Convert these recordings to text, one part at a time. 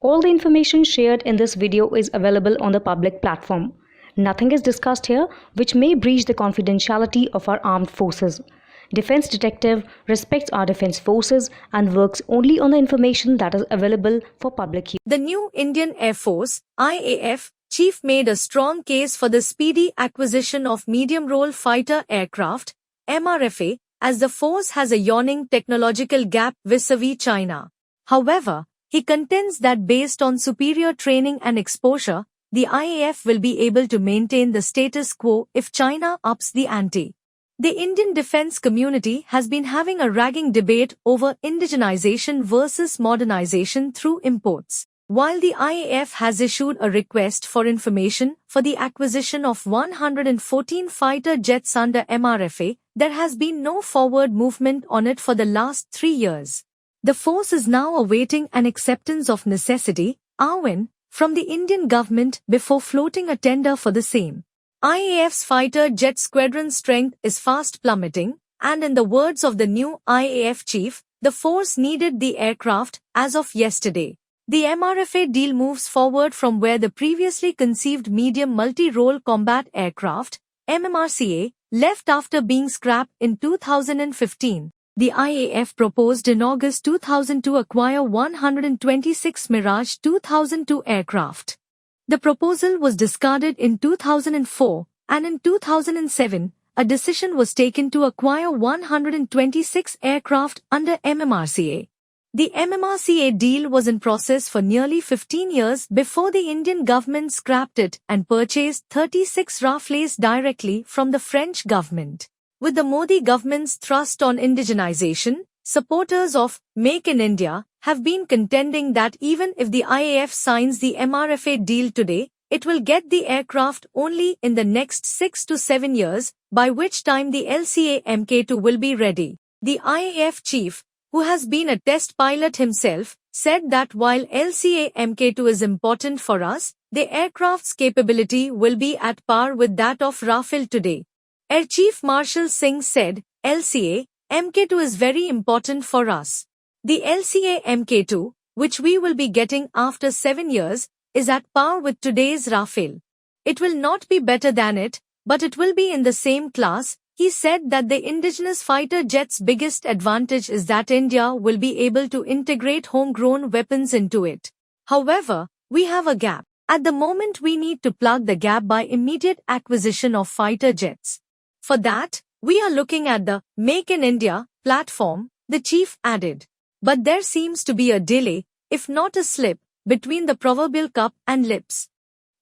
All the information shared in this video is available on the public platform. Nothing is discussed here which may breach the confidentiality of our armed forces. Defense Detective respects our defense forces and works only on the information that is available for public use. The new Indian Air Force, IAF, chief made a strong case for the speedy acquisition of medium-role fighter aircraft, MRFA, as the force has a yawning technological gap vis-a-vis China. However, he contends that based on superior training and exposure, the IAF will be able to maintain the status quo if China ups the ante. The Indian defense community has been having a raging debate over indigenization versus modernization through imports. While the IAF has issued a request for information for the acquisition of 114 fighter jets under MRFA, there has been no forward movement on it for the last 3 years. The force is now awaiting an acceptance of necessity, AWIN, from the Indian government before floating a tender for the same. IAF's fighter jet squadron strength is fast plummeting, and in the words of the new IAF chief, the force needed the aircraft as of yesterday. The MRFA deal moves forward from where the previously conceived medium multi-role combat aircraft, MMRCA, left after being scrapped in 2015. The IAF proposed in August 2000 to acquire 126 Mirage 2002 aircraft. The proposal was discarded in 2004, and in 2007, a decision was taken to acquire 126 aircraft under MMRCA. The MMRCA deal was in process for nearly 15 years before the Indian government scrapped it and purchased 36 Rafales directly from the French government. With the Modi government's thrust on indigenization, supporters of Make in India have been contending that even if the IAF signs the MRFA deal today, it will get the aircraft only in the next 6 to 7 years, by which time the LCA Mk2 will be ready. The IAF chief, who has been a test pilot himself, said that while LCA Mk2 is important for us, the aircraft's capability will be at par with that of Rafale today. Air Chief Marshal Singh said, LCA Mk2 is very important for us. The LCA Mk2, which we will be getting after 7 years, is at par with today's Rafale. It will not be better than it, but it will be in the same class. He said that the indigenous fighter jet's biggest advantage is that India will be able to integrate homegrown weapons into it. However, we have a gap. At the moment we need to plug the gap by immediate acquisition of fighter jets. For that, we are looking at the Make in India platform, the chief added. But there seems to be a delay, if not a slip, between the proverbial cup and lips.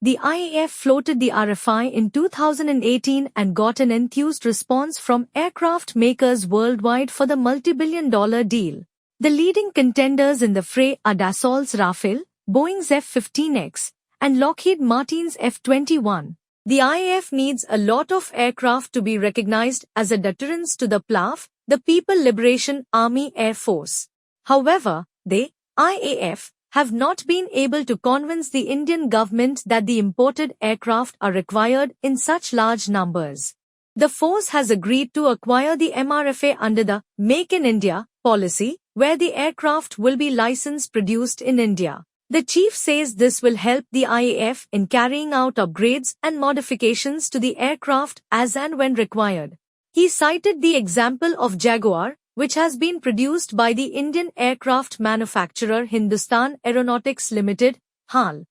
The IAF floated the RFI in 2018 and got an enthused response from aircraft makers worldwide for the multi-billion-dollar deal. The leading contenders in the fray are Dassault's Rafale, Boeing's F-15X, and Lockheed Martin's F-21. The IAF needs a lot of aircraft to be recognized as a deterrence to the PLAF, the People Liberation Army Air Force. However, they, IAF, have not been able to convince the Indian government that the imported aircraft are required in such large numbers. The force has agreed to acquire the MRFA under the Make in India policy, where the aircraft will be licensed produced in India. The chief says this will help the IAF in carrying out upgrades and modifications to the aircraft as and when required. He cited the example of Jaguar, which has been produced by the Indian aircraft manufacturer Hindustan Aeronautics Limited, HAL.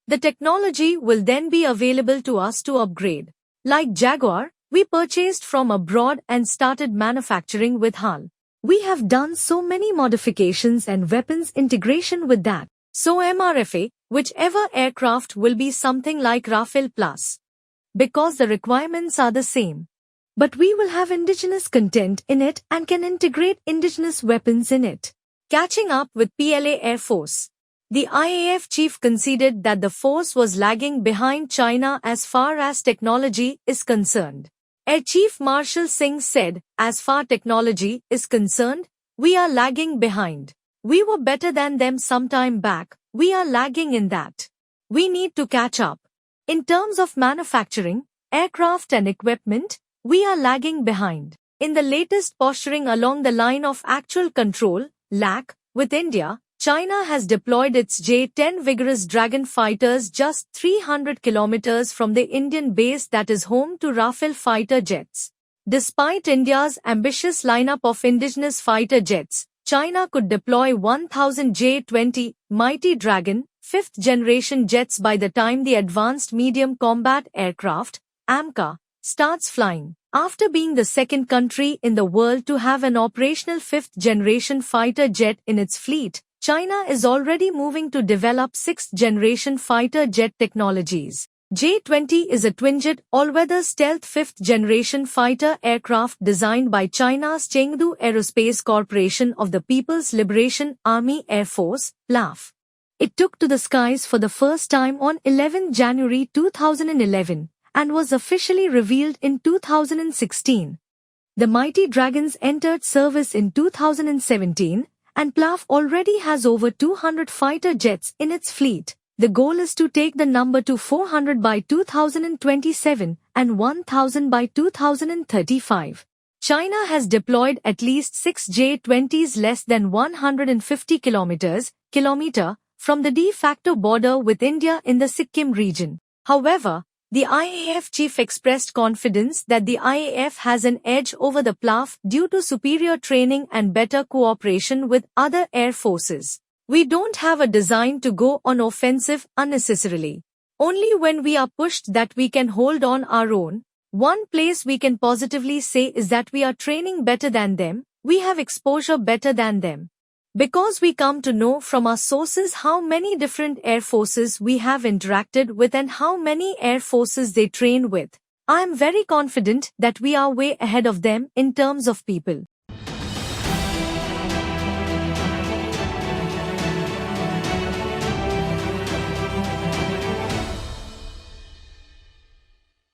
The technology will then be available to us to upgrade. Like Jaguar, we purchased from abroad and started manufacturing with HAL. We have done so many modifications and weapons integration with that. So MRFA, whichever aircraft will be something like Rafale Plus. Because the requirements are the same. But we will have indigenous content in it and can integrate indigenous weapons in it. Catching up with PLA Air Force. The IAF chief conceded that the force was lagging behind China as far as technology is concerned. Air Chief Marshal Singh said, as far technology is concerned, we are lagging behind. We were better than them some time back, we are lagging in that. We need to catch up. In terms of manufacturing, aircraft and equipment, we are lagging behind. In the latest posturing along the line of actual control, LAC, with India, China has deployed its J-10 Vigorous Dragon fighters just 300 kilometers from the Indian base that is home to Rafale fighter jets. Despite India's ambitious lineup of indigenous fighter jets, China could deploy 1,000 J-20 Mighty Dragon, 5th generation jets by the time the Advanced Medium Combat Aircraft, AMCA, starts flying. After being the second country in the world to have an operational 5th generation fighter jet in its fleet, China is already moving to develop 6th generation fighter jet technologies. J-20 is a twin-jet all-weather stealth 5th generation fighter aircraft designed by China's Chengdu Aerospace Corporation of the People's Liberation Army Air Force, PLAF. It took to the skies for the first time on 11 January 2011 and was officially revealed in 2016. The Mighty Dragons entered service in 2017, and PLAF already has over 200 fighter jets in its fleet. The goal is to take the number to 400 by 2027 and 1,000 by 2035. China has deployed at least 6 J-20s less than 150 kilometer from the de facto border with India in the Sikkim region. However, the IAF chief expressed confidence that the IAF has an edge over the PLAF due to superior training and better cooperation with other air forces. We don't have a design to go on offensive unnecessarily. Only when we are pushed that we can hold on our own. One place we can positively say is that we are training better than them, we have exposure better than them. Because we come to know from our sources how many different air forces we have interacted with and how many air forces they train with. I am very confident that we are way ahead of them in terms of people.